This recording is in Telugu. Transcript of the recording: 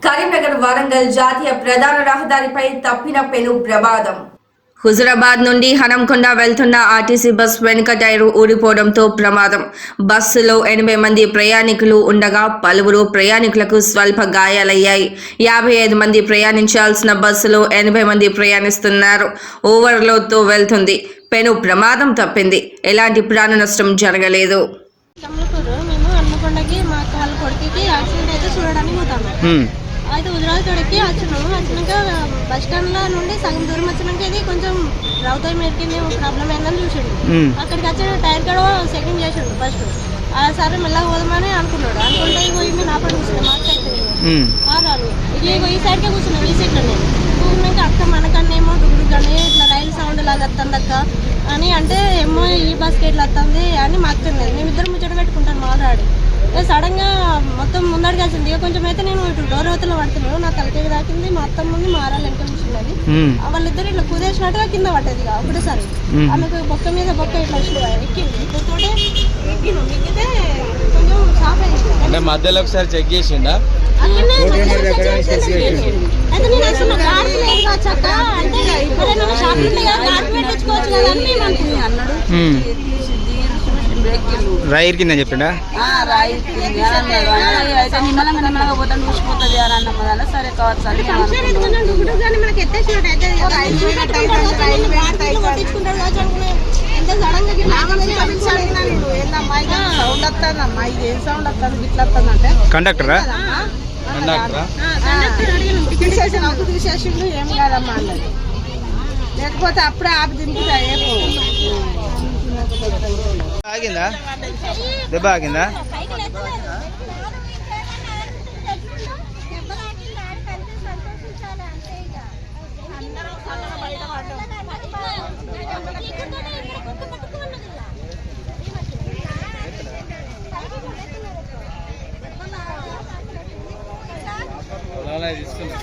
కరీంనగర్ వరంగల్ జాతీయ ప్రధాన రహదారిపై తప్పిన పెను ప్రమాదం. హుజురాబాద్ నుండి హనంకొండ వెళ్తున్న ఆర్టీసీ బస్ వెనుక టైరు ఊడిపోవడంతో ప్రమాదం. బస్సులో 80 మంది ప్రయాణికులు ఉండగా పలువురు ప్రయాణికులకు స్వల్ప గాయాలయ్యాయి. 55 మంది ప్రయాణించాల్సిన బస్సులో 80 మంది ప్రయాణిస్తున్నారు. ఓవర్లోడ్తో వెళ్తుంది. పెను ప్రమాదం తప్పింది. ఎలాంటి ప్రాణ నష్టం జరగలేదు. అయితే హుజరాబాద్ కాడికి వచ్చినాము. వచ్చినాక బస్ స్టాండ్లో నుండి సగం దూరం వచ్చినాక ఇది కొంచెం రౌతాయి మేరకి ప్రాబ్లం అయిందని చూసిండు. అక్కడికి వచ్చిన టైర్ కూడా సెకండ్ చేసిండు ఫస్ట్. సరే మెల్లగా పోదామని అనుకున్నాడు. అనుకుంటే ఇవి నా పని కూర్చున్నాను మారాలు ఇక ఈ సైడ్కే కూర్చున్నాను. ఈ సైడ్లో నేను కూర్చున్నాక అక్క మనకన్నేమో డుగుడుగానే ఇట్లా రైలు సౌండ్ లాగా వస్తుంది అక్క అని అంటే ఏమో ఈ బస్కి ఎట్లా వస్తుంది అని మాకు తెలియదు. మేమిద్దరం ముచ్చట పెట్టుకుంటాను మాట్లాడి. సడన్ గా మొత్తం ముందడికి వచ్చింది. ఇక కొంచెం అయితే నేను ఇటు డోర్ అవతల పడుతున్నాను. నా తలకేకి దాకింది. మా అత్త ముందు మారాలి వెనక కూర్చున్నది. వాళ్ళిద్దరు ఇట్లా కుదేసినట్టుగా కింద పట్టేది. ఇక ఒకటేసారి ఆమెకు బొక్క మీద బొక్క ఇట్లా ఎక్కింది. తోటే ఎక్కితే కొంచెం షాప్ అయింది. మధ్యలో ఒకసారి చెక్ చేసిండా? అయితే నేను అసలు కార్డు లేదు కాచక్క అంటే షాపింగ్ కార్డు పెట్టించుకోవచ్చు కదా అని నేను అనుకున్నాను. అన్నాడు రైర్ కింద చెప్పిండా? నిమ్మలంగా పోతాను చూసిపోతుంది అని అన్నమాట. సరే కావచ్చు అని కండక్టరా? తీసేసిండు. ఏం కాదమ్మా అన్నది. లేకపోతే అప్పుడే ఆపి దింపుతా. ఆగిందా? దెబ్బ ఆగిందా? తీసుకున్నా